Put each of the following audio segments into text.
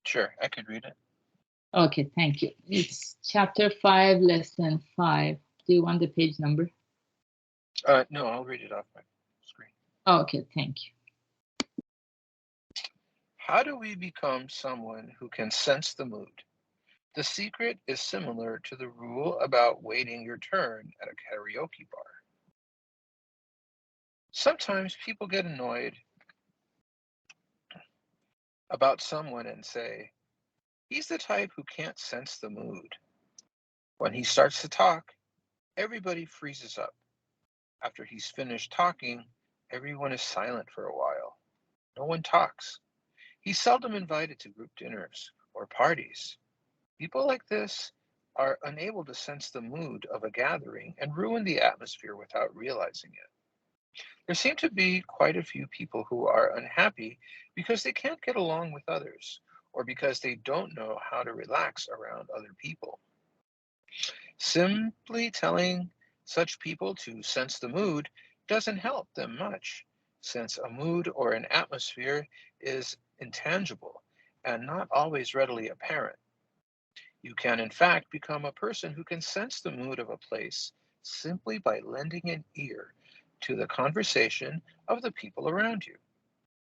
Sure, I could read it. Okay, thank you. It's chapter 5, lesson 5. Do you want the page number? No, I'll read it off my screen. Okay, thank you. How do we become someone who can sense the mood? The secret is similar to the rule about waiting your turn at a karaoke bar. Sometimes people get annoyed about someone and say, he's the type who can't sense the mood. When he starts to talk, everybody freezes up. After he's finished talking, everyone is silent for a while. No one talks. He's seldom invited to group dinners or parties. People like this are unable to sense the mood of a gathering and ruin the atmosphere without realizing it. There seem to be quite a few people who are unhappy because they can't get along with others or because they don't know how to relax around other people. Simply telling such people to sense the mood doesn't help them much, since a mood or an atmosphere is intangible and not always readily apparent. You can, in fact, become a person who can sense the mood of a place simply by lending an ear to the conversation of the people around you.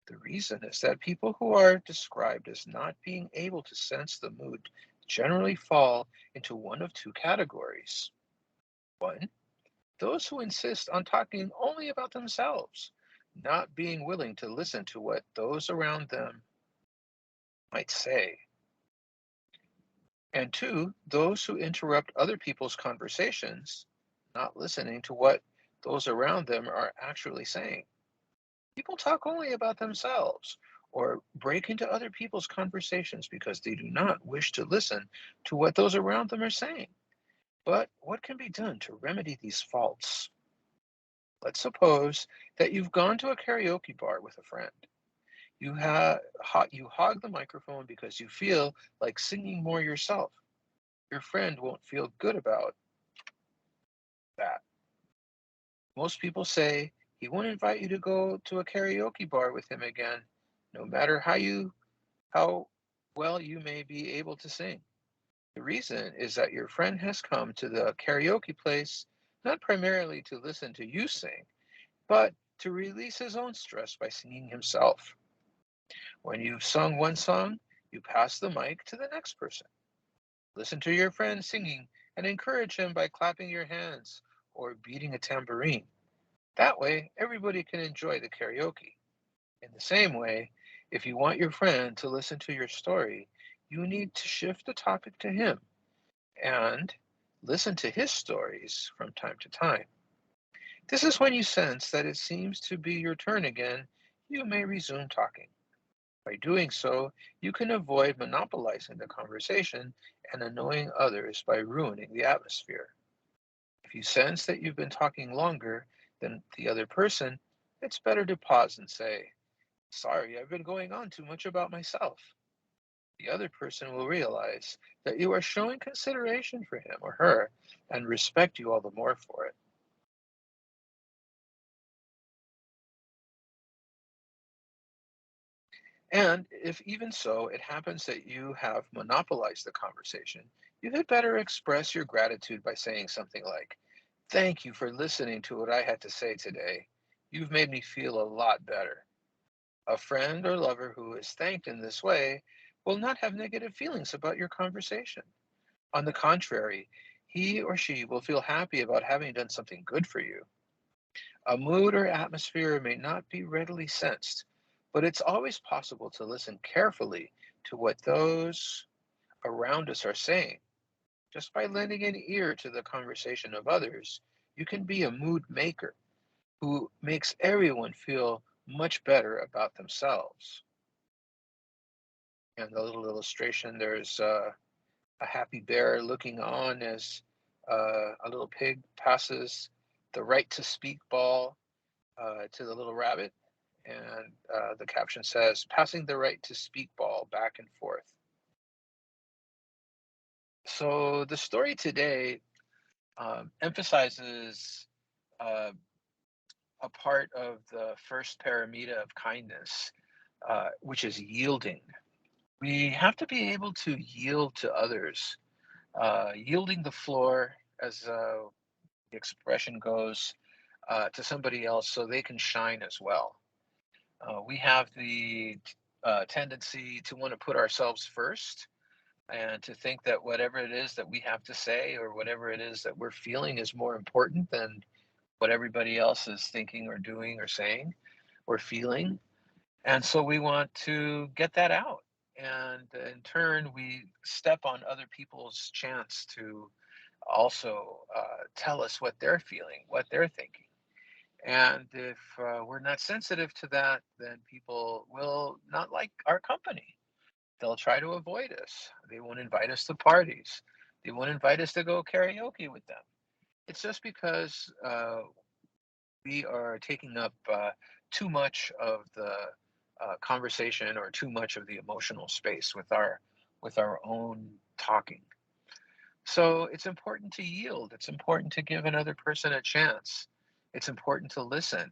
The reason is that people who are described as not being able to sense the mood generally fall into one of two categories. One, those who insist on talking only about themselves, not being willing to listen to what those around them might say. And two, those who interrupt other people's conversations, not listening to what those around them are actually saying. People talk only about themselves or break into other people's conversations because they do not wish to listen to what those around them are saying. But what can be done to remedy these faults? Let's suppose that you've gone to a karaoke bar with a friend. You hog the microphone because you feel like singing more yourself. Your friend won't feel good about that. Most people say he won't invite you to go to a karaoke bar with him again, no matter how well you may be able to sing. The reason is that your friend has come to the karaoke place not primarily to listen to you sing, but to release his own stress by singing himself. When you've sung one song, you pass the mic to the next person. Listen to your friend singing and encourage him by clapping your hands or beating a tambourine. That way, everybody can enjoy the karaoke. In the same way, if you want your friend to listen to your story, you need to shift the topic to him and listen to his stories from time to time. This is when you sense that it seems to be your turn again, you may resume talking. By doing so, you can avoid monopolizing the conversation and annoying others by ruining the atmosphere. If you sense that you've been talking longer than the other person, it's better to pause and say, sorry, I've been going on too much about myself. The other person will realize that you are showing consideration for him or her and respect you all the more for it. And if even so it happens that you have monopolized the conversation, you had better express your gratitude by saying something like, thank you for listening to what I had to say today. You've made me feel a lot better. A friend or lover who is thanked in this way will not have negative feelings about your conversation. On the contrary, he or she will feel happy about having done something good for you. A mood or atmosphere may not be readily sensed, but it's always possible to listen carefully to what those around us are saying. Just by lending an ear to the conversation of others, you can be a mood maker who makes everyone feel much better about themselves. And the little illustration, there's a happy bear looking on as a little pig passes the right to speak ball to the little rabbit. And the caption says, passing the right to speak ball back and forth. So the story today emphasizes uh, a part of the first paramita of kindness, which is yielding. We have to be able to yield to others, yielding the floor, as the expression goes, to somebody else so they can shine as well. We have the tendency to want to put ourselves first and to think that whatever it is that we have to say or whatever it is that we're feeling is more important than what everybody else is thinking or doing or saying or feeling. And so we want to get that out. And in turn, we step on other people's chance to also tell us what they're feeling, what they're thinking. And if we're not sensitive to that, then people will not like our company. They'll try to avoid us. They won't invite us to parties. They won't invite us to go karaoke with them. It's just because we are taking up too much of the conversation or too much of the emotional space with our own talking. So it's important to yield. It's important to give another person a chance. It's important to listen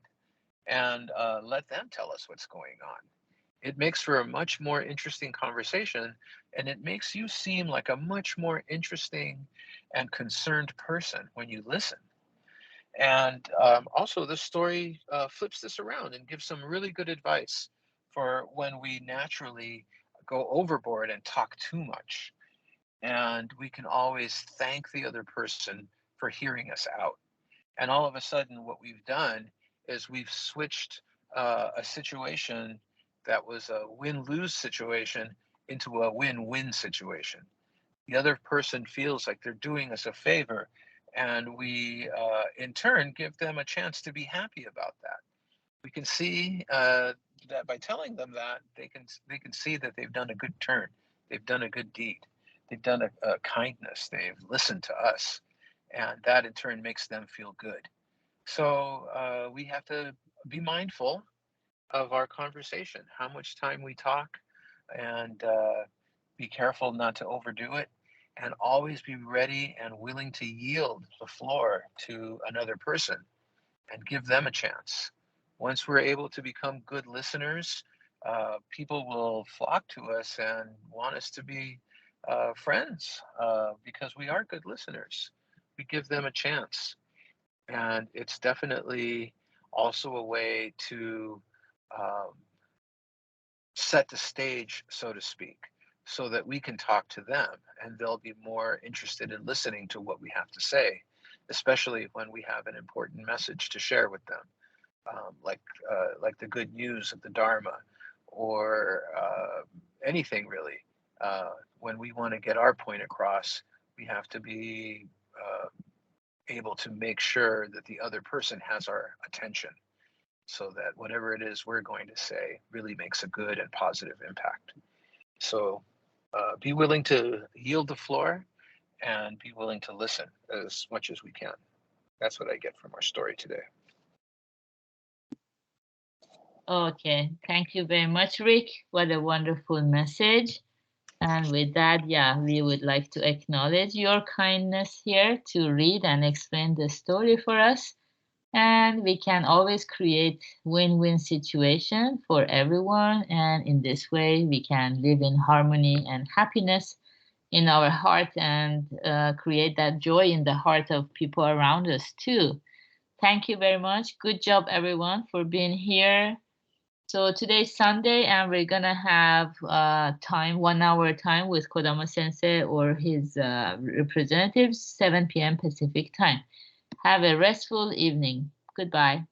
and let them tell us what's going on. It makes for a much more interesting conversation, and it makes you seem like a much more interesting and concerned person when you listen. And also, this story flips this around and gives some really good advice for when we naturally go overboard and talk too much. And we can always thank the other person for hearing us out. And all of a sudden, what we've done is we've switched a situation that was a win lose situation into a win win situation. The other person feels like they're doing us a favor, and we, in turn, give them a chance to be happy about that. We can see that by telling them that they can see that they've done a good turn, they've done a good deed, they've done a kindness, they've listened to us, and that in turn makes them feel good. So we have to be mindful of our conversation, how much time we talk, and be careful not to overdo it, and always be ready and willing to yield the floor to another person and give them a chance. Once we're able to become good listeners, people will flock to us and want us to be friends because we are good listeners. We give them a chance. And it's definitely also a way to um, set the stage, so to speak, so that we can talk to them and they'll be more interested in listening to what we have to say, especially when we have an important message to share with them, like the good news of the Dharma or anything really. When we want to get our point across, we have to be able to make sure that the other person has our attention so that whatever it is we're going to say really makes a good and positive impact. So be willing to yield the floor and be willing to listen as much as we can. That's what I get from our story today. Okay, thank you very much, Rick. What a wonderful message. And with that, yeah, we would like to acknowledge your kindness here to read and explain the story for us. And we can always create win-win situation for everyone. And in this way, we can live in harmony and happiness in our heart and create that joy in the heart of people around us too. Thank you very much. Good job, everyone, for being here. So today's Sunday, and we're gonna have time, 1 hour time with Kodama Sensei or his representatives, 7 p.m. Pacific time. Have a restful evening. Goodbye.